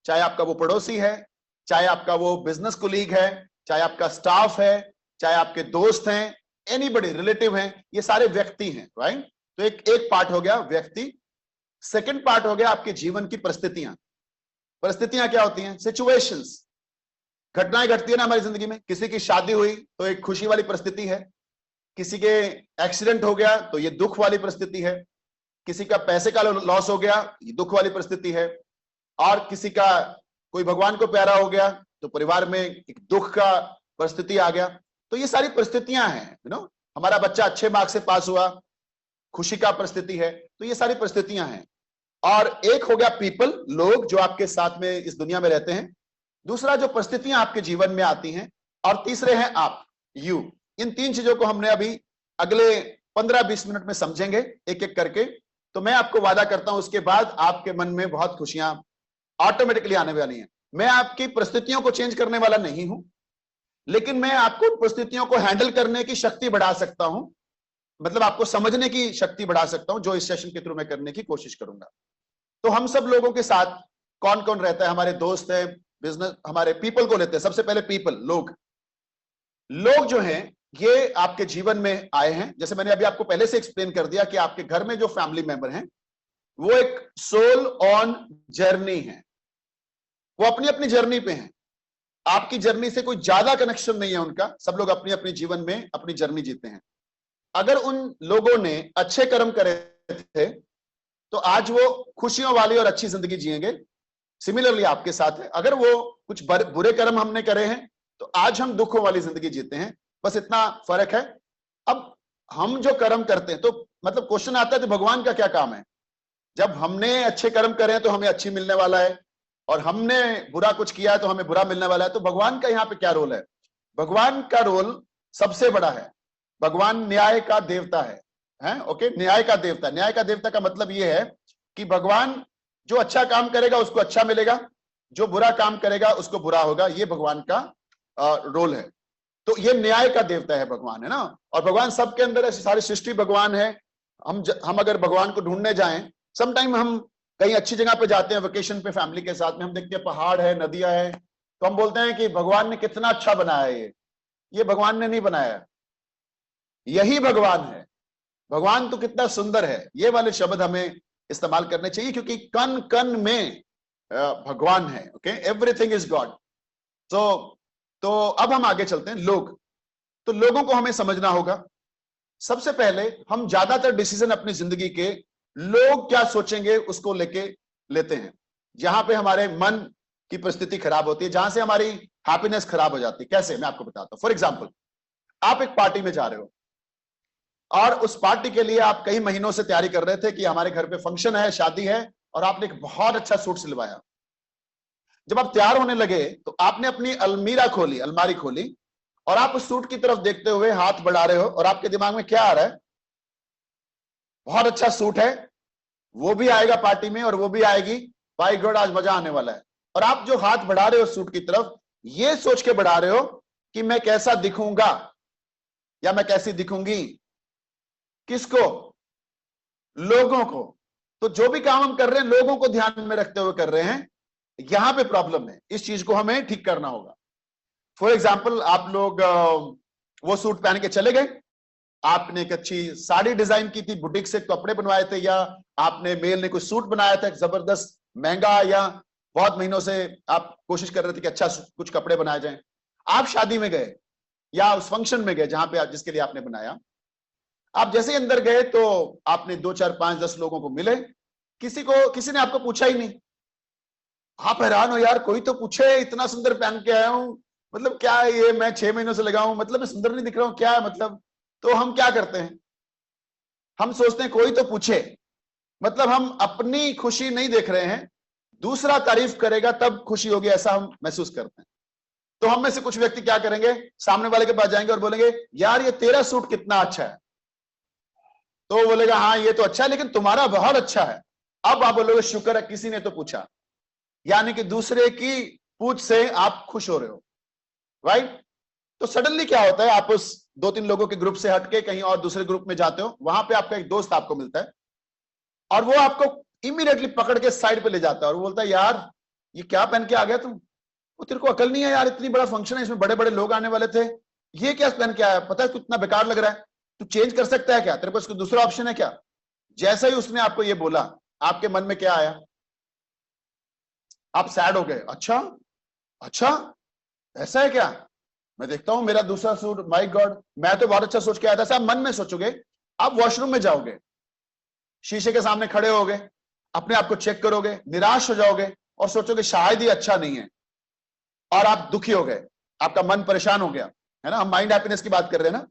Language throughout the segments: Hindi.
चाहे आपका वो पड़ोसी है, चाहे आपका वो बिजनेस कोलीग है, चाहे आपका स्टाफ है, चाहे आपके दोस्त हैं, एनीबडी, रिलेटिव हैं, ये सारे व्यक्ति हैं, राइट। तो एक पार्ट हो गया व्यक्ति। सेकंड पार्ट हो गया आपके जीवन की परिस्थितियां। परिस्थितियां क्या होती हैं? सिचुएशंस, घटनाएं घटती है ना हमारी जिंदगी में। किसी की शादी हुई तो एक खुशी वाली परिस्थिति है, किसी के एक्सीडेंट हो गया तो ये दुख वाली परिस्थिति है, किसी का पैसे का लॉस हो गया, ये दुख वाली परिस्थिति है, और किसी का कोई भगवान को प्यारा हो गया तो परिवार में एक दुख का परिस्थिति आ गया। तो ये सारी परिस्थितियां हैं, हमारा बच्चा अच्छे मार्क्स से पास हुआ, खुशी का परिस्थिति है। तो ये सारी परिस्थितियां हैं। और एक हो गया पीपल, लोग जो आपके साथ में इस दुनिया में रहते हैं। दूसरा जो परिस्थितियां आपके जीवन में आती हैं, और तीसरे हैं आप, यू। इन तीन चीजों को हमने अभी अगले 15-20 मिनट में समझेंगे एक एक करके। तो मैं आपको वादा करता हूं उसके बाद आपके मन में बहुत खुशियां ऑटोमेटिकली आने वाली हैं। मैं आपकी परिस्थितियों को चेंज करने वाला नहीं हूं, लेकिन मैं आपको परिस्थितियों को हैंडल करने की शक्ति बढ़ा सकता हूं, मतलब आपको समझने की शक्ति बढ़ा सकता हूं, जो इस सेशन के थ्रू मैं करने की कोशिश करूंगा। तो हम सब लोगों के साथ कौन कौन रहता है? हमारे दोस्त हैं, बिजनेस, हमारे पीपल को लेते हैं। सबसे पहले पीपल, लोग। लोग जो हैं ये आपके जीवन में आए हैं। जैसे मैंने अभी आपको पहले से एक्सप्लेन कर दिया कि आपके घर में जो फैमिली मेंबर हैं वो एक सोल ऑन जर्नी है, वो अपनी अपनी जर्नी पे हैं। आपकी जर्नी से कोई ज्यादा कनेक्शन नहीं है उनका, सब लोग अपनी अपनी जीवन में अपनी जर्नी जीते हैं। अगर उन लोगों ने अच्छे कर्म करे थे तो आज वो खुशियों वाली और अच्छी जिंदगी जिएंगे। सिमिलरली आपके साथ है, अगर वो कुछ बुरे कर्म हमने करे हैं तो आज हम दुखों वाली जिंदगी जीते हैं। बस इतना फर्क है। अब हम जो कर्म करते हैं, तो मतलब क्वेश्चन आता है तो भगवान का क्या काम है? जब हमने अच्छे कर्म करे हैं तो हमें अच्छी मिलने वाला है, और हमने बुरा कुछ किया है तो हमें बुरा मिलने वाला है। तो भगवान का यहाँ पे क्या रोल है? भगवान का रोल सबसे बड़ा है। भगवान न्याय का देवता है, ओके, न्याय का देवता। न्याय का देवता का मतलब यह है कि भगवान जो अच्छा काम करेगा उसको अच्छा मिलेगा, जो बुरा काम करेगा उसको बुरा होगा। ये भगवान का रोल है। तो ये न्याय का देवता है भगवान, है ना। और भगवान सबके अंदर ऐसी सारी सृष्टि भगवान है। हम अगर भगवान को ढूंढने जाएं, समटाइम हम कहीं अच्छी जगह पे जाते हैं वेकेशन पे फैमिली के साथ में, हम देखते हैं पहाड़ है, नदियां है, तो हम बोलते हैं कि भगवान ने कितना अच्छा बनाया है। ये भगवान ने नहीं बनाया, यही भगवान है। भगवान तो कितना सुंदर है। ये वाले शब्द हमें इस्तेमाल करने चाहिए, क्योंकि कण कण में भगवान है। Okay, everything is God. तो अब हम आगे चलते हैं। लोग, तो लोगों को हमें समझना होगा। सबसे पहले हम ज्यादातर डिसीजन अपनी जिंदगी के लोग क्या सोचेंगे उसको लेके लेते हैं, जहां पे हमारे मन की परिस्थिति खराब होती है, जहां से हमारी हैप्पीनेस खराब हो जाती है। कैसे, मैं आपको बताता हूं। फॉर एग्जाम्पल, आप एक पार्टी में जा रहे हो और उस पार्टी के लिए आप कई महीनों से तैयारी कर रहे थे कि हमारे घर पे फंक्शन है, शादी है, और आपने एक बहुत अच्छा सूट सिलवाया। जब आप तैयार होने लगे तो आपने अपनी अलमारी खोली, और आप उस सूट की तरफ देखते हुए हाथ बढ़ा रहे हो, और आपके दिमाग में क्या आ रहा है? बहुत अच्छा सूट है, वो भी आएगा पार्टी में और वो भी आएगी, बाय गॉड आज मजा आने वाला है। और आप जो हाथ बढ़ा रहे हो सूट की तरफ, ये सोच के बढ़ा रहे हो कि मैं कैसा दिखूंगा या मैं कैसी दिखूंगी। किसको? लोगों को। तो जो भी काम हम कर रहे हैं लोगों को ध्यान में रखते हुए कर रहे हैं। यहां पे प्रॉब्लम है, इस चीज को हमें ठीक करना होगा। फॉर एग्जाम्पल, आप लोग वो सूट पहन के चले गए, आपने एक अच्छी साड़ी डिजाइन की थी, बुटीक से कपड़े बनवाए थे, या आपने मेल ने कोई सूट बनाया था जबरदस्त महंगा, या बहुत महीनों से आप कोशिश कर रहे थे कि अच्छा कुछ कपड़े बनाए जाएं। आप शादी में गए या उस फंक्शन में गए जहां पे जिसके लिए आपने बनाया। आप जैसे ही अंदर गए तो आपने 2, 4, 5, 10 लोगों को मिले, किसी ने आपको पूछा ही नहीं। आप हैरान हो, यार कोई तो पूछे, इतना सुंदर पहन के आया हूं, मतलब क्या है ये, मैं 6 महीनों से लगा हूं, मतलब मैं सुंदर नहीं दिख रहा हूं क्या है मतलब। तो हम क्या करते हैं? हम सोचते हैं कोई तो पूछे, मतलब हम अपनी खुशी नहीं देख रहे हैं, दूसरा तारीफ करेगा तब खुशी होगी, ऐसा हम महसूस करते हैं। तो हम में से कुछ व्यक्ति क्या करेंगे, सामने वाले के पास जाएंगे और बोलेंगे यार ये तेरा सूट कितना अच्छा है। तो वो बोलेगा हाँ ये तो अच्छा है, लेकिन तुम्हारा बहुत अच्छा है। अब आप बोलोगे शुक्र है किसी ने तो पूछा, यानी कि दूसरे की पूछ से आप खुश हो रहे हो, राइट। तो सडनली क्या होता है, आप उस 2-3 लोगों के ग्रुप से हटके कहीं और दूसरे ग्रुप में जाते हो, वहां पे आपका एक दोस्त आपको मिलता है और वो आपको इमीडिएटली पकड़ के साइड पे ले जाता है और वो बोलता है यार ये क्या पहन के आ गया तुम? वो तेरे को अकल नहीं है यार, इतनी बड़ा फंक्शन है, इसमें बड़े बड़े लोग आने वाले थे, ये क्या पहन के आया? पता है तू इतना बेकार लग रहा है, तू चेंज कर सकता है क्या? तेरे पास कोई दूसरा ऑप्शन है क्या? जैसा ही उसने आपको ये बोला, आपके मन में क्या आया? आप सैड हो गए। अच्छा अच्छा, ऐसा है क्या? मैं देखता हूं मेरा दूसरा सूट, माय गॉड, मैं तो बहुत अच्छा सोच के आया था। सब मन में सोचोगे। आप वॉशरूम में जाओगे, शीशे के सामने खड़े होगे, अपने आप को चेक करोगे, निराश हो जाओगे और सोचोगे शायद ही अच्छा नहीं है, और आप दुखी हो गए, आपका मन परेशान हो गया, है ना? हम माइंड हैप्पीनेस की बात कर रहे हैं ना।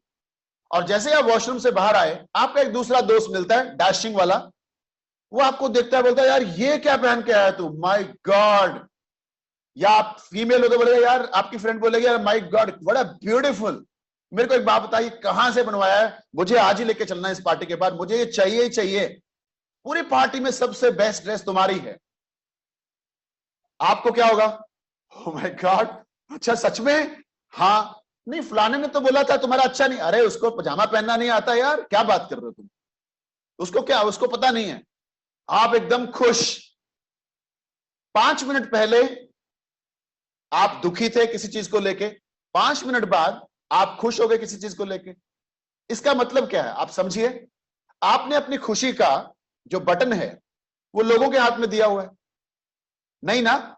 और जैसे आप वॉशरूम से बाहर आए, आपका एक दूसरा दोस्त मिलता है, डैशिंग वाला, वो आपको देखता है, बोलता है यार ये क्या पहन के आया तू, माय गॉड। या आप फीमेल हो तो बोलेगा यार, आपकी फ्रेंड बोलेगी यार माय गॉड बड़ा ब्यूटीफुल, मेरे को एक बात बताइए कहां से बनवाया है, मुझे आज ही लेके चलना है इस पार्टी के बाद, मुझे ये चाहिए ही चाहिए, पूरी पार्टी में सबसे बेस्ट ड्रेस तुम्हारी है। आपको क्या होगा? ओह माय गॉड, अच्छा सच में? हाँ, नहीं फलाने ने तो बोला था तुम्हारा अच्छा नहीं। अरे उसको पजामा पहनना नहीं आता यार, क्या बात कर रहे हो तुम? उसको क्या, उसको पता नहीं है। आप एकदम खुश। 5 मिनट पहले आप दुखी थे किसी चीज को लेके, 5 मिनट बाद आप खुश हो गए किसी चीज को लेके। इसका मतलब क्या है आप समझिए? आपने अपनी खुशी का जो बटन है वो लोगों के हाथ में दिया हुआ है, नहीं ना?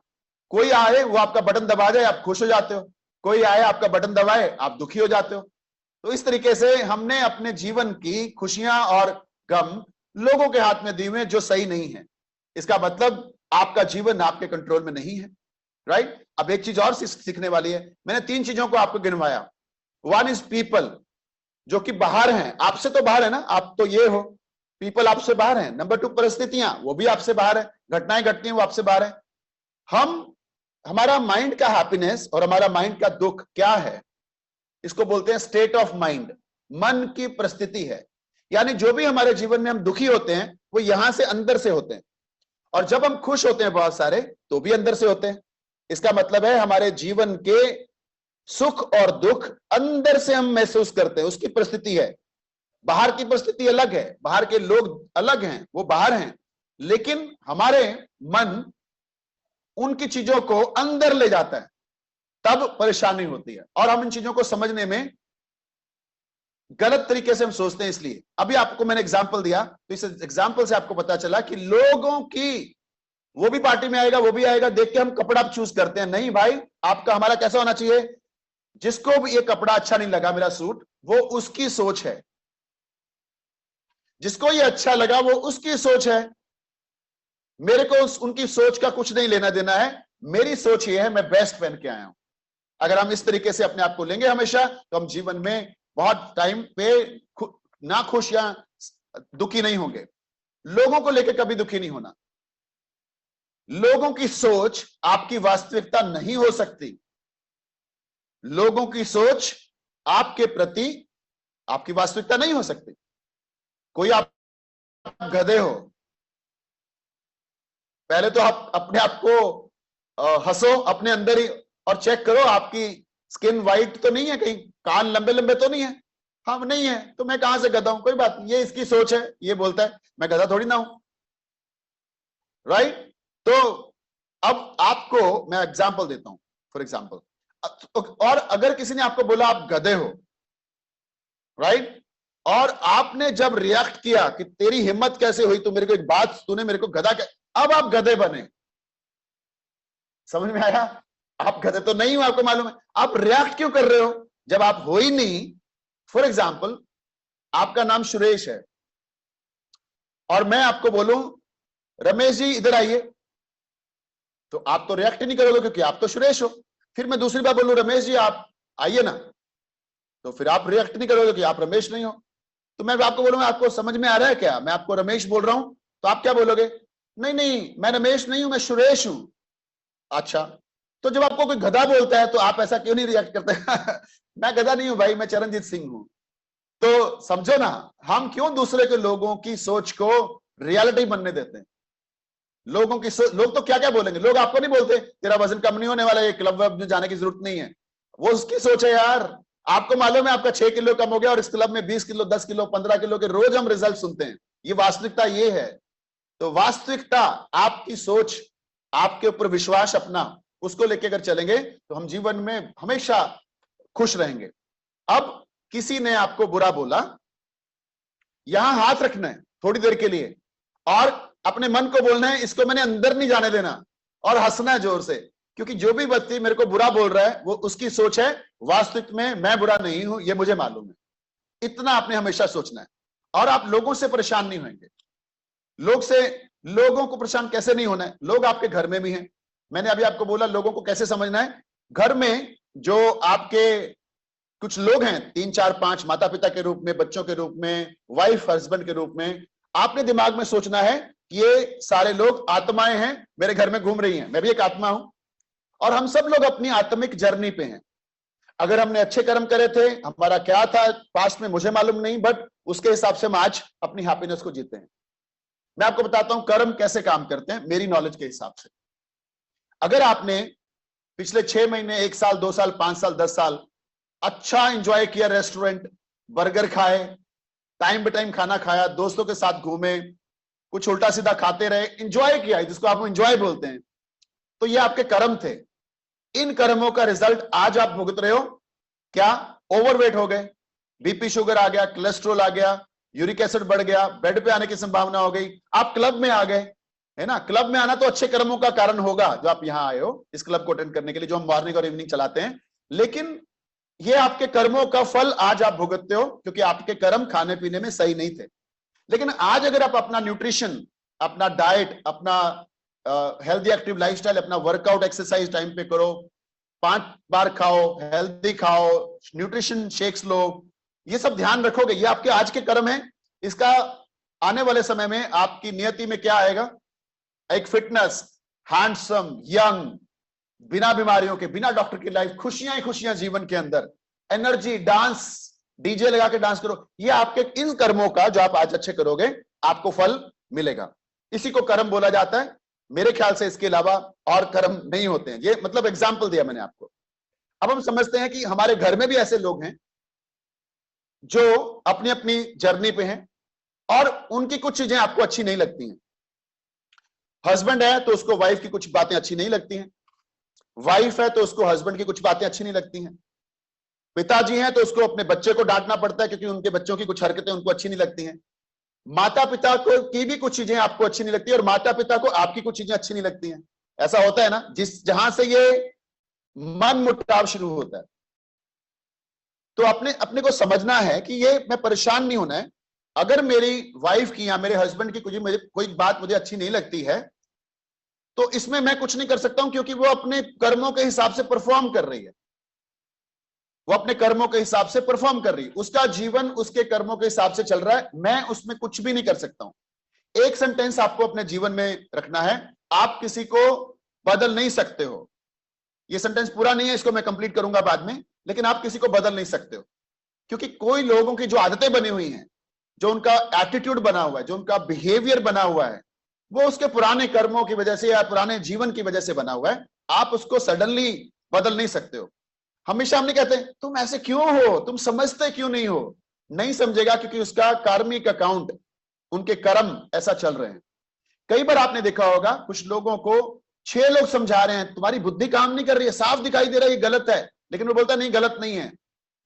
कोई आए वो आपका बटन दबा जाए, आप खुश हो जाते हो, कोई आए आपका बटन दबाए, आप दुखी हो जाते हो। तो इस तरीके से हमने अपने जीवन की खुशियां और गम लोगों के हाथ में दिए हुए जो सही नहीं है। इसका मतलब आपका जीवन आपके कंट्रोल में नहीं है, राइट? अब एक चीज और सीखने वाली है। मैंने 3 चीजों को आपको गिनवाया। वन इज पीपल, जो कि बाहर हैं, आपसे तो बाहर है ना, आप तो ये हो, पीपल आपसे बाहर है। नंबर 2 परिस्थितियां, वो भी आपसे बाहर है, घटनाएं घटती हैं वो आपसे बाहर है। हमारा माइंड का हैप्पीनेस और हमारा माइंड का दुख क्या है, इसको बोलते हैं स्टेट ऑफ माइंड, मन की परिस्थिति है। यानी जो भी हमारे जीवन में हम दुखी होते हैं वो यहां से अंदर से होते हैं, और जब हम खुश होते हैं बहुत सारे तो भी अंदर से होते हैं। इसका मतलब है हमारे जीवन के सुख और दुख अंदर से हम महसूस करते हैं, उसकी परिस्थिति है। बाहर की परिस्थिति अलग है, बाहर के लोग अलग हैं, वो बाहर हैं, लेकिन हमारे मन उनकी चीजों को अंदर ले जाता है, तब परेशानी होती है। और हम इन चीजों को समझने में गलत तरीके से हम सोचते हैं। इसलिए अभी आपको मैंने एग्जांपल दिया, तो इस एग्जांपल से आपको पता चला कि लोगों की, वो भी पार्टी में आएगा, वो भी आएगा, देख के हम कपड़ा चूज करते हैं। नहीं भाई, आपका हमारा कैसा होना चाहिए? जिसको भी ये कपड़ा अच्छा नहीं लगा, मेरा सूट, वो उसकी सोच है। जिसको ये अच्छा लगा वो उसकी सोच है, मेरे को उनकी सोच का कुछ नहीं लेना देना है। मेरी सोच ये है, मैं बेस्ट पहन के आया हूं। अगर हम इस तरीके से अपने आप को लेंगे हमेशा, तो हम जीवन में बहुत टाइम पे ना खुश या दुखी नहीं होंगे। लोगों को लेकर कभी दुखी नहीं होना। लोगों की सोच आपकी वास्तविकता नहीं हो सकती। लोगों की सोच आपके प्रति आपकी वास्तविकता नहीं हो सकती। कोई आप गधे हो, पहले तो आप अपने आप को हंसो अपने अंदर ही और चेक करो, आपकी स्किन वाइट तो नहीं है, कहीं कान लंबे लंबे तो नहीं है? हाँ नहीं है, तो मैं कहां से गधा हूं? कोई बात नहीं, ये इसकी सोच है, ये बोलता है, मैं गधा थोड़ी ना हूं, राइट? तो अब आपको मैं एग्जांपल देता हूं, फॉर एग्जांपल, और अगर किसी ने आपको बोला आप गधे हो, राइट, और आपने जब रिएक्ट किया कि तेरी हिम्मत कैसे हुई, तो मेरे को एक बात, तूने मेरे को गधा, अब आप गधे बने। समझ में आया? आप गधे तो नहीं हो, आपको मालूम है, आप रिएक्ट क्यों कर रहे हो जब आप हो ही नहीं? फॉर एग्जाम्पल, आपका नाम सुरेश है और मैं आपको बोलूं रमेश जी इधर आइए, तो आप तो रिएक्ट नहीं करोगे क्योंकि आप तो सुरेश हो। फिर मैं दूसरी बार बोलूं रमेश जी आप आइए ना, तो फिर आप रिएक्ट नहीं करोगे कि आप रमेश नहीं हो। तो मैं आपको बोलूंगा आपको समझ में आ रहा है क्या, मैं आपको रमेश बोल रहा हूं, तो आप क्या बोलोगे? नहीं नहीं, मैं रमेश नहीं हूं, मैं सुरेश हूं। अच्छा, तो जब आपको कोई गधा बोलता है तो आप ऐसा क्यों नहीं रिएक्ट करते? मैं गधा नहीं हूं भाई, मैं चरणजीत सिंह हूं। तो समझो ना, हम क्यों दूसरे के लोगों की सोच को रियलिटी बनने देते हैं? लोगों की सोच, लोग तो क्या क्या बोलेंगे, लोग आपको नहीं बोलते तेरा वजन कम नहीं होने वाला, ये क्लब वब में जाने की जरूरत नहीं है, वो उसकी सोच है यार। आपको मालूम है आपका 6 किलो कम हो गया और इस क्लब में 20 किलो 10 किलो 15 किलो के रोज हम रिजल्ट सुनते हैं। ये वास्तविकता ये है। तो वास्तविकता आपकी सोच आपके ऊपर विश्वास अपना उसको लेके अगर चलेंगे तो हम जीवन में हमेशा खुश रहेंगे। अब किसी ने आपको बुरा बोला, यहां हाथ रखना है थोड़ी देर के लिए और अपने मन को बोलना है इसको मैंने अंदर नहीं जाने देना, और हंसना है जोर से, क्योंकि जो भी व्यक्ति मेरे को बुरा बोल रहा है वो उसकी सोच है, वास्तविक में मैं बुरा नहीं हूं, ये मुझे मालूम है। इतना आपने हमेशा सोचना है। और आप लोगों से परेशान नहीं होंगे। लोगों को परेशान कैसे नहीं होना है? लोग आपके घर में भी हैं। मैंने अभी आपको बोला लोगों को कैसे समझना है। घर में जो आपके कुछ लोग हैं, 3 4 5 माता पिता के रूप में, बच्चों के रूप में, वाइफ हस्बैंड के रूप में, आपने दिमाग में सोचना है कि ये सारे लोग आत्माएं हैं, मेरे घर में घूम रही हैं, मैं भी एक आत्मा हूं और हम सब लोग अपनी आत्मिक जर्नी पे हैं। अगर हमने अच्छे कर्म करे थे, हमारा क्या था पास्ट में मुझे मालूम नहीं, बट उसके हिसाब से हम आज अपनी हैप्पीनेस को जीते हैं। मैं आपको बताता हूं कर्म कैसे काम करते हैं मेरी नॉलेज के हिसाब से। अगर आपने पिछले 6 महीने, 1 साल, 2 साल, 5 साल, 10 साल अच्छा एंजॉय किया, रेस्टोरेंट बर्गर खाए, टाइम पे टाइम खाना खाया, दोस्तों के साथ घूमे, कुछ उल्टा सीधा खाते रहे, एंजॉय किया, जिसको आप एंजॉय बोलते हैं, तो ये आपके कर्म थे। इन कर्मों का रिजल्ट आज आप भुगत रहे हो। क्या? ओवरवेट हो गए, बीपी शुगर आ गया, कोलेस्ट्रॉल आ गया, यूरिक एसिड बढ़ गया, बेड पे आने की संभावना हो गई, आप क्लब में आ गए, है ना। क्लब में आना तो अच्छे कर्मों का कारण होगा जो आप यहां आए हो इस क्लब को अटेंड करने के लिए, जो हम मॉर्निंग और इवनिंग चलाते हैं, लेकिन ये आपके कर्मों का फल आज आप भुगतते हो, क्योंकि आपके कर्म खाने पीने में सही नहीं थे। लेकिन आज अगर आप अपना न्यूट्रिशन, अपना डाइट, अपना हेल्दी एक्टिव लाइफस्टाइल, अपना वर्कआउट एक्सरसाइज टाइम पे करो, 5 बार खाओ, हेल्दी खाओ, न्यूट्रिशन शेक्स लो, ये सब ध्यान रखोगे, ये आपके आज के कर्म है। इसका आने वाले समय में आपकी नियति में क्या आएगा? एक फिटनेस, हैंडसम, यंग, बिना बीमारियों के, बिना डॉक्टर की लाइफ, खुशियां ही खुशियां जीवन के अंदर, एनर्जी, डांस, डीजे लगा के डांस करो। ये आपके इन कर्मों का जो आप आज अच्छे करोगे आपको फल मिलेगा। इसी को कर्म बोला जाता है। मेरे ख्याल से इसके अलावा और कर्म नहीं होते हैं। ये मतलब एग्जाम्पल दिया मैंने आपको। अब हम समझते हैं कि हमारे घर में भी ऐसे लोग हैं जो अपनी अपनी जर्नी पे हैं और उनकी कुछ चीजें आपको अच्छी नहीं लगती हैं। हस्बैंड है तो उसको वाइफ की कुछ बातें अच्छी नहीं लगती हैं, वाइफ है तो उसको हस्बैंड की कुछ बातें अच्छी नहीं लगती हैं, पिताजी हैं तो उसको अपने बच्चे को डांटना पड़ता है क्योंकि उनके बच्चों की कुछ हरकतें उनको अच्छी नहीं लगती हैं, माता पिता को की भी कुछ चीजें आपको अच्छी नहीं लगती और माता पिता को आपकी कुछ चीजें अच्छी नहीं लगती हैं। ऐसा होता है ना, जहां से ये मन मुटाव शुरू होता है। तो अपने को समझना है कि ये मैं परेशान नहीं होना है। अगर मेरी वाइफ की या मेरे हस्बैंड की कोई बात मुझे अच्छी नहीं लगती है तो इसमें मैं कुछ नहीं कर सकता हूं, क्योंकि वो अपने कर्मों के हिसाब से परफॉर्म कर रही है। वो अपने कर्मों के हिसाब से परफॉर्म कर रही है, उसका जीवन उसके कर्मों के हिसाब से चल रहा है, मैं उसमें कुछ भी नहीं कर सकता हूं। एक सेंटेंस आपको अपने जीवन में रखना है, आप किसी को बदल नहीं सकते हो। ये सेंटेंस पूरा नहीं है, इसको मैं कंप्लीट करूंगा बाद में, लेकिन आप किसी को बदल नहीं सकते हो, क्योंकि कोई लोगों की जो आदतें बनी हुई हैं, जो उनका एटीट्यूड बना हुआ है, जो उनका बिहेवियर बना हुआ है, वो उसके पुराने कर्मों की वजह से या पुराने जीवन की वजह से बना हुआ है। आप उसको सडनली बदल नहीं सकते हो। हमेशा हम नहीं कहते तुम ऐसे क्यों हो, तुम समझते क्यों नहीं हो। नहीं समझेगा क्योंकि उसका कार्मिक अकाउंट, उनके कर्म ऐसा चल रहे हैं। कई बार आपने देखा होगा कुछ लोगों को 6 लोग समझा रहे हैं तुम्हारी बुद्धि काम नहीं कर रही है, साफ दिखाई दे रहा है ये गलत है, लेकिन वो बोलता नहीं गलत नहीं है,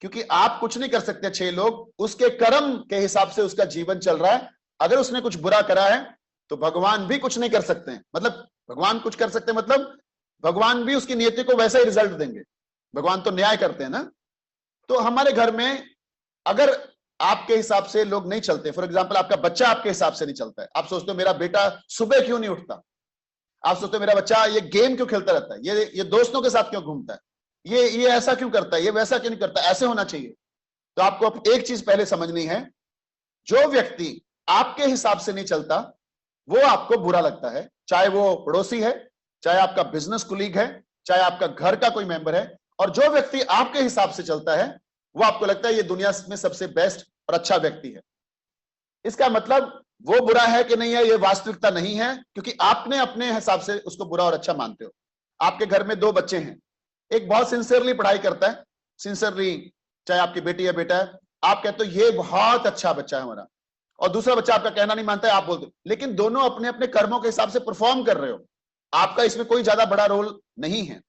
क्योंकि आप कुछ नहीं कर सकते। 6 लोग, उसके कर्म के हिसाब से उसका जीवन चल रहा है। अगर उसने कुछ बुरा करा है तो भगवान भी कुछ नहीं कर सकते हैं। मतलब भगवान कुछ कर सकते हैं, मतलब भगवान भी उसकी नियति को वैसा ही रिजल्ट देंगे। भगवान तो न्याय करते हैं ना। तो हमारे घर में अगर आपके हिसाब से लोग नहीं चलते, फॉर एग्जांपल आपका बच्चा आपके हिसाब से नहीं चलता है, आप सोचते हो मेरा बेटा सुबह क्यों नहीं उठता, आप सोचते हो मेरा बच्चा ये गेम क्यों खेलता रहता है, ये दोस्तों के साथ क्यों घूमता है, ये ऐसा क्यों करता है, ये वैसा क्यों नहीं करता, ऐसे होना चाहिए। तो आपको एक चीज पहले समझनी है, जो व्यक्ति आपके हिसाब से नहीं चलता वो आपको बुरा लगता है, चाहे वो पड़ोसी है, चाहे आपका बिजनेस कुलीग है, चाहे आपका घर का कोई मेंबर है। और जो व्यक्ति आपके हिसाब से चलता है वो आपको लगता है ये दुनिया में सबसे बेस्ट और अच्छा व्यक्ति है। इसका मतलब वो बुरा है कि नहीं है ये वास्तविकता नहीं है, क्योंकि आपने अपने हिसाब से उसको बुरा और अच्छा मानते हो। आपके घर में 2 बच्चे हैं, एक बहुत सिंसियरली पढ़ाई करता है, सिंसियरली, चाहे आपकी बेटी या बेटा है, आप कहते हो ये बहुत अच्छा बच्चा है हमारा, और दूसरा बच्चा आपका कहना नहीं मानता है, आप बोलते हो। लेकिन दोनों अपने अपने कर्मों के हिसाब से परफॉर्म कर रहे हो। आपका इसमें कोई ज्यादा बड़ा रोल नहीं है।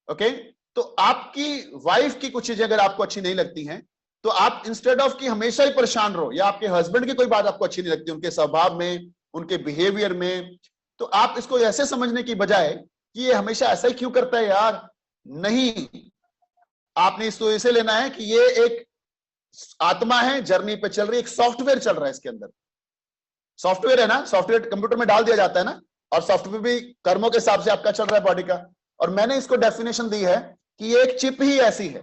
ओके, तो आपकी वाइफ की कुछ चीजें अगर आपको अच्छी नहीं लगती हैं, तो आप इंस्टेड ऑफ कि हमेशा ही परेशान रहो, या आपके हस्बैंड की कोई बात आपको अच्छी नहीं लगती उनके स्वभाव में, उनके बिहेवियर में, तो आप इसको ऐसे समझने की बजाय कि ये हमेशा ऐसा ही क्यों करता है यार, नहीं, आपने इसको ऐसे लेना है कि ये एक आत्मा है, जर्नी पे चल रही है, एक सॉफ्टवेयर चल रहा है इसके अंदर। सॉफ्टवेयर है ना, सॉफ्टवेयर कंप्यूटर में डाल दिया जाता है ना, और सॉफ्टवेयर भी कर्मों के हिसाब से आपका चल रहा है बॉडी का। और मैंने इसको डेफिनेशन दी है कि ये एक चिप ही ऐसी है।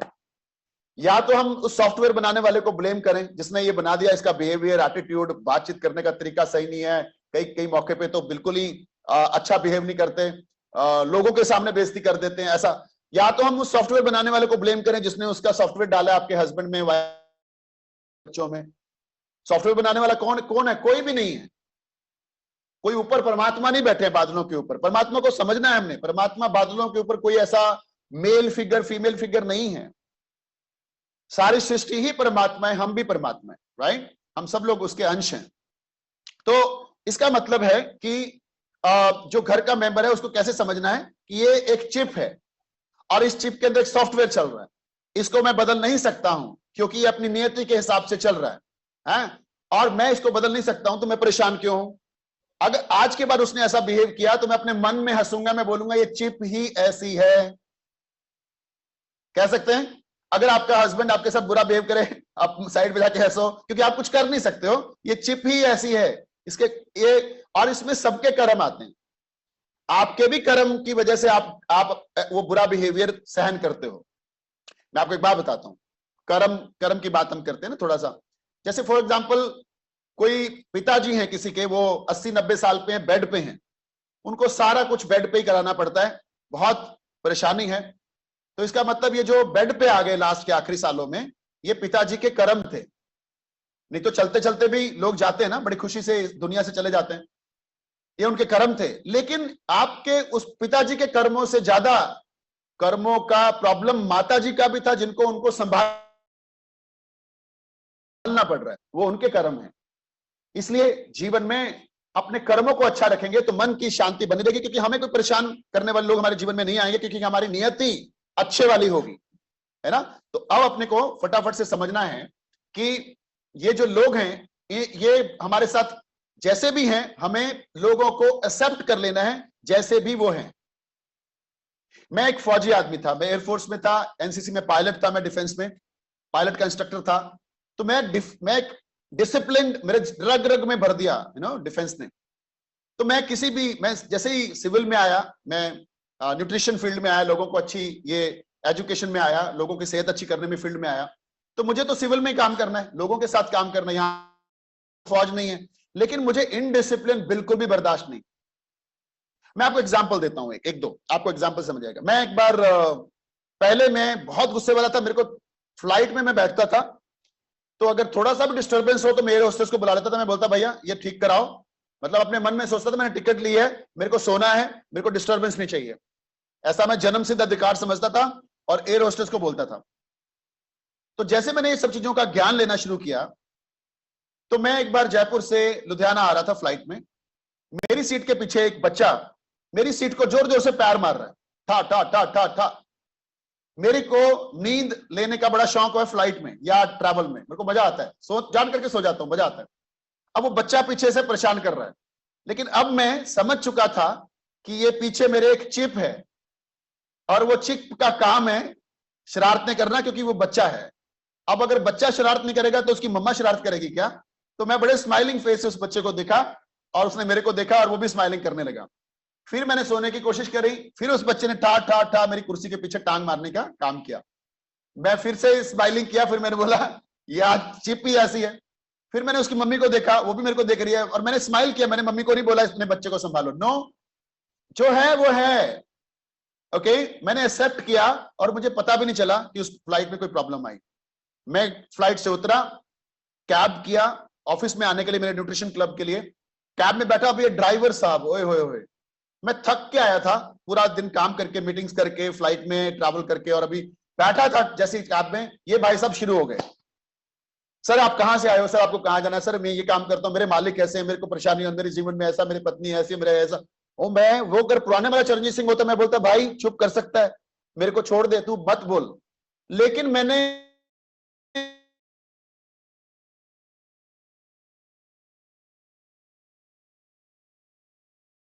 या तो हम उस सॉफ्टवेयर बनाने वाले को ब्लेम करें जिसने ये बना दिया, इसका बिहेवियर, एटीट्यूड, बातचीत करने का तरीका सही नहीं है, कई कई मौके पे तो बिल्कुल ही अच्छा बिहेव नहीं करते, लोगों के सामने बेइज्जती कर देते हैं, ऐसा। या तो हम उस सॉफ्टवेयर बनाने वाले को ब्लेम करें जिसने उसका सॉफ्टवेयर डाला आपके हस्बैंड में, बच्चों में। सॉफ्टवेयर बनाने वाला कौन कौन है? कोई भी नहीं है। कोई ऊपर परमात्मा नहीं बैठे हैं बादलों के ऊपर। परमात्मा को समझना है हमने, परमात्मा बादलों के ऊपर कोई ऐसा मेल फिगर फीमेल फिगर नहीं है। सारी सृष्टि ही परमात्मा है, हम भी परमात्मा है, राइट? हम सब लोग उसके अंश हैं। तो इसका मतलब है कि जो घर का मेंबर है उसको कैसे समझना है कि ये एक चिप है, और इस चिप के अंदर एक सॉफ्टवेयर चल रहा है, इसको मैं बदल नहीं सकता हूं क्योंकि ये अपनी नियति के हिसाब से चल रहा है, और मैं इसको बदल नहीं सकता हूं, तो मैं परेशान क्यों हूं? अगर आज के बाद उसने ऐसा बिहेव किया तो मैं अपने मन में हंसूंगा, मैं बोलूंगा ये चिप ही ऐसी है। कह सकते हैं? अगर आपका हस्बैंड आपके साथ बुरा बिहेव करे, आप साइड पे जाके हंसो, क्योंकि आप कुछ कर नहीं सकते हो, ये चिप ही ऐसी है। इसके ये, और इसमें सबके कर्म आते हैं। आपके भी कर्म की वजह से आप वो बुरा बिहेवियर सहन करते हो। मैं आपको एक बात बताता हूं, कर्म की बात हम करते हैं ना थोड़ा सा। जैसे फॉर एग्जांपल कोई पिताजी हैं किसी के, वो 80-90 साल पे हैं, बेड पे हैं, उनको सारा कुछ बेड पे ही कराना पड़ता है, बहुत परेशानी है। तो इसका मतलब ये जो बेड पे आ गए लास्ट के आखिरी सालों में, ये पिताजी के कर्म थे। नहीं तो चलते चलते भी लोग जाते हैं ना, बड़ी खुशी से इस दुनिया से चले जाते हैं, ये उनके कर्म थे। लेकिन आपके उस पिताजी के कर्मों से ज्यादा कर्मों का प्रॉब्लम माताजी का भी था, जिनको उनको संभालना पड़ रहा है, वो उनके कर्म है। इसलिए जीवन में अपने कर्मों को अच्छा रखेंगे तो मन की शांति बनी रहेगी, क्योंकि हमें कोई परेशान करने वाले लोग हमारे जीवन में नहीं आएंगे, क्योंकि हमारी नियति अच्छे वाली होगी, है ना। तो अब अपने को फटाफट से समझना है कि ये जो लोग हैं, ये हमारे साथ जैसे भी हैं, हमें लोगों को एक्सेप्ट कर लेना है जैसे भी वो हैं। मैं एक फौजी आदमी था, मैं एयरफोर्स में था, एनसीसी में पायलट था, मैं डिफेंस में पायलट का इंस्ट्रक्टर था। तो मैं डिसिप्लिन मेरे रग रग में भर दिया, डिफेंस ने। तो मैं जैसे ही सिविल में आया, मैं न्यूट्रिशन फील्ड में आया, लोगों को अच्छी ये एजुकेशन में आया, लोगों की सेहत अच्छी करने में फील्ड में आया, तो मुझे तो सिविल में ही काम करना है, लोगों के साथ काम करना है, यहाँ फौज नहीं है। लेकिन मुझे इनडिसिप्लिन बिल्कुल भी बर्दाश्त नहीं। मैं आपको एग्जांपल देता हूं, एक दो आपको एग्जांपल समझ आएगा। मैं एक बार पहले मैं बहुत गुस्से वाला था, मेरे को फ्लाइट में मैं बैठता था, तो अगर थोड़ा सा भी डिस्टर्बेंस हो तो मेरे होस्टेस को बुला लेता था, मैं बोलता भैया ये ठीक कराओ। मतलब अपने मन में सोचता था मैंने टिकट ली है, मेरे को सोना है, मेरे को डिस्टर्बेंस नहीं चाहिए, ऐसा मैं जन्म सिद्ध अधिकार समझता था, और एयर होस्टेस को बोलता था। तो जैसे मैंने ये सब चीजों का ज्ञान लेना शुरू किया, तो मैं एक बार जयपुर से लुधियाना आ रहा था फ्लाइट में, मेरी सीट के पीछे एक बच्चा मेरी सीट को जोर जोर से पैर मार रहा है, ठा ठा ठा ठा ठा। मेरे को नींद लेने का बड़ा शौक है फ्लाइट में या ट्रैवल में, मेरे को मजा आता है, जान करके सो जाता हूं, मजा आता है। अब वो बच्चा पीछे से परेशान कर रहा है, लेकिन अब मैं समझ चुका था कि ये पीछे मेरे एक चिप है, और वो चिप का काम है शरारतें करना, क्योंकि वो बच्चा है। अब अगर बच्चा शरारत नहीं करेगा तो उसकी मम्मा शरारत करेगी क्या? तो मैं बड़े स्माइलिंग फेस से उस बच्चे को देखा, और उसने मेरे को देखा, और वो भी स्माइलिंग करने लगा। फिर मैंने सोने की कोशिश करी, फिर उस बच्चे ने ठा ठा ठा मेरी कुर्सी के पीछे टांग मारने का काम किया। मैं फिर से स्माइलिंग किया, फिर मैंने बोला यार चिप ही ऐसी है। फिर मैंने उसकी मम्मी को देखा, वो भी मेरे को देख रही है, और मैंने स्माइल किया। मैंने मम्मी को नहीं बोला अपने बच्चे को संभालो, नो, जो है वो है। ओके, मैंने एक्सेप्ट किया, और मुझे पता भी नहीं चला कि उस फ्लाइट में कोई प्रॉब्लम आई। मैं फ्लाइट से उतरा, कैब किया ऑफिस में आने के लिए, मेरे न्यूट्रिशन क्लब के लिए। कैब में बैठा, अभी ड्राइवर साहब, ओए होए होए, मैं थक के आया था, पूरा दिन काम करके, मीटिंग्स करके, फ्लाइट में ट्रैवल करके, और अभी बैठा था जैसे कैब में, ये भाई साहब शुरू हो गए, सर आप कहां से आए हो, सर आपको कहां जाना है, सर मैं ये काम करता हूं, मेरे मालिक ऐसे हैं, मेरे को परेशानी है, मेरे जीवन में ऐसा, मेरी पत्नी ऐसी, मेरे ऐसा। ओ मैं वो अगर पुराने वाला चरणजीत सिंह होता मैं बोलता भाई चुप कर सकता है, मेरे को छोड़ दे, तू मत बोल। लेकिन मैंने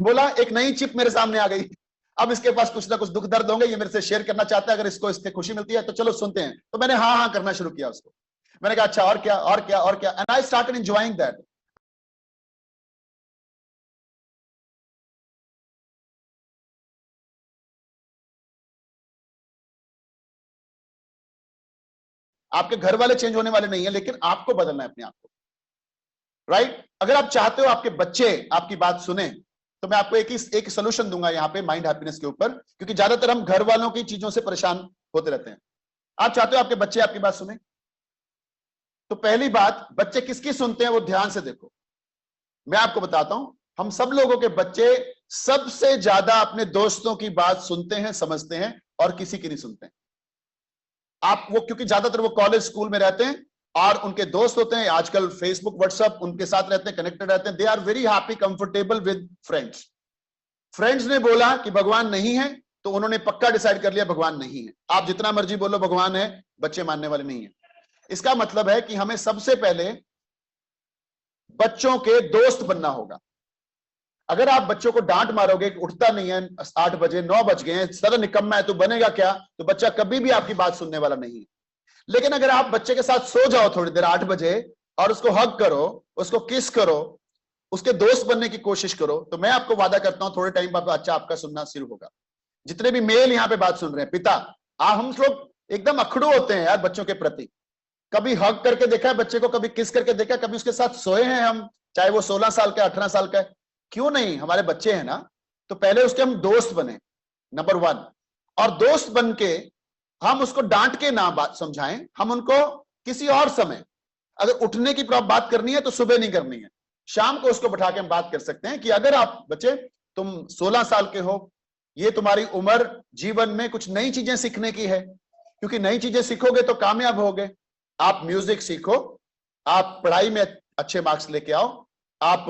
बोला, एक नई चिप मेरे सामने आ गई, अब इसके पास कुछ ना कुछ दुख दर्द होंगे, ये मेरे से शेयर करना चाहता है, अगर इसको इससे खुशी मिलती है तो चलो सुनते हैं। तो मैंने हाँ हाँ करना शुरू किया उसको। मैंने कहा अच्छा और क्या और क्या और क्या, and I started enjoying that. आपके घर वाले चेंज होने वाले नहीं है, लेकिन आपको बदलना है अपने आप को, राइट? अगर आप चाहते हो आपके बच्चे आपकी बात सुने, तो मैं आपको एक सोल्यूशन दूंगा यहाँ पे माइंड हैप्पीनेस के ऊपर, क्योंकि ज्यादातर हम घर वालों की चीजों से परेशान होते रहते हैं। आप चाहते हो आपके बच्चे आपकी बात सुने, तो पहली बात, बच्चे किसकी सुनते हैं वो ध्यान से देखो। मैं आपको बताता हूं, हम सब लोगों के बच्चे सबसे ज्यादा अपने दोस्तों की बात सुनते हैं, समझते हैं, और किसी की नहीं सुनते हैं। आप वो, क्योंकि ज्यादातर वो कॉलेज स्कूल में रहते हैं और उनके दोस्त होते हैं, आजकल फेसबुक व्हाट्सएप उनके साथ रहते हैं, कनेक्टेड रहते हैं, they are very happy comfortable with friends. Friends ने बोला कि भगवान नहीं है, तो उन्होंने पक्का डिसाइड कर लिया भगवान नहीं है। आप जितना मर्जी बोलो भगवान है, बच्चे मानने वाले नहीं है। इसका मतलब है कि हमें सबसे पहले बच्चों के दोस्त बनना होगा। अगर आप बच्चों को डांट मारोगे कि उठता नहीं है, 8 बजे 9 बज गए हैं, सारा निकम्मा है, तो बनेगा क्या, तो बच्चा कभी भी आपकी बात सुनने वाला नहीं है। लेकिन अगर आप बच्चे के साथ सो जाओ थोड़ी देर 8 बजे और उसको हग करो, उसको किस करो, उसके दोस्त बनने की कोशिश करो, तो मैं आपको वादा करता हूं थोड़े टाइम बाद बच्चा आपका सुनना शुरू होगा। जितने भी मेल यहाँ पे बात सुन रहे हैं, पिता, हम लोग एकदम अखड़ू होते हैं यार बच्चों के प्रति। कभी हग करके देखा है बच्चे को, कभी किस करके देखा, कभी उसके साथ सोए हैं हम, चाहे वो 16 साल का 18 साल का है, क्यों नहीं, हमारे बच्चे हैं ना। तो पहले उसके हम दोस्त बने, नंबर 1। और दोस्त बन के हम उसको डांट के ना बात समझाएं, हम उनको किसी और समय, अगर उठने की बात करनी है तो सुबह नहीं करनी है, शाम को उसको बैठा के हम बात कर सकते हैं कि अगर आप बच्चे, तुम 16 साल के हो, ये तुम्हारी उम्र जीवन में कुछ नई चीजें सीखने की है, क्योंकि नई चीजें सीखोगे तो कामयाब होगे। आप म्यूजिक सीखो, आप पढ़ाई में अच्छे मार्क्स लेके आओ, आप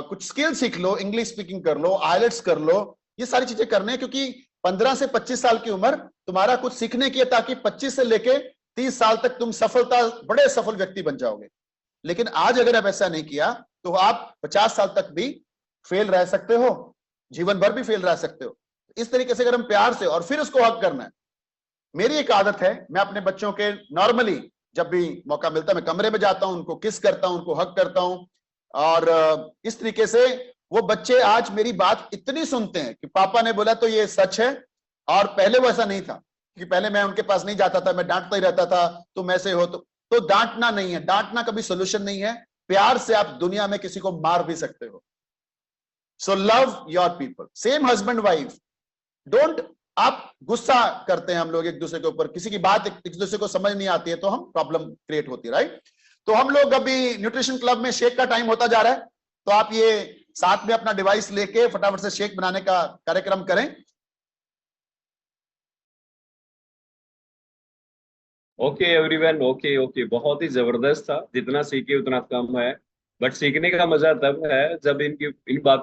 कुछ स्किल सीख लो, इंग्लिश स्पीकिंग कर लो, आइलेट्स कर लो, ये सारी चीजें करने हैं, क्योंकि 15 से 25 साल की उम्र तुम्हारा कुछ सीखने की है, ताकि 25 से लेके 30 साल तक तुम बड़े सफल व्यक्ति बन जाओगे। लेकिन आज अगर आप ऐसा नहीं किया तो आप 50 साल तक भी फेल रह सकते हो, जीवन भर भी फेल रह सकते हो। इस तरीके से अगर हम प्यार से, और फिर उसको हक करना है। मेरी एक आदत है, मैं अपने बच्चों के नॉर्मली जब भी मौका मिलता है मैं कमरे में जाता हूं, उनको किस करता हूं, उनको हक करता हूं, और इस तरीके से वो बच्चे आज मेरी बात इतनी सुनते हैं कि पापा ने बोला तो ये सच है। और पहले वो ऐसा नहीं था, कि पहले मैं उनके पास नहीं जाता था, मैं डांटता ही रहता था, तुम ऐसे हो, तो डांटना नहीं है, डांटना कभी सोल्यूशन नहीं है। प्यार से आप दुनिया में किसी को मार भी सकते हो। So love your people, same husband wife, don't, आप गुस्सा करते हैं हम लोग एक दूसरे के ऊपर, किसी की बात एक दूसरे को समझ नहीं आती है तो हम प्रॉब्लम क्रिएट होती है, राइट? तो हम लोग अभी न्यूट्रिशन क्लब में शेक का टाइम होता जा रहा है, तो आप ये साथ में अपना डिवाइस लेके फटाफट से शेक बनाने का कार्यक्रम करें। ओके एवरीवन, ओके ओके, बहुत ही जबरदस्त था। जितना सीखे उतना कम है, बट सीखने का मजा तब है जब इनकी इन बातों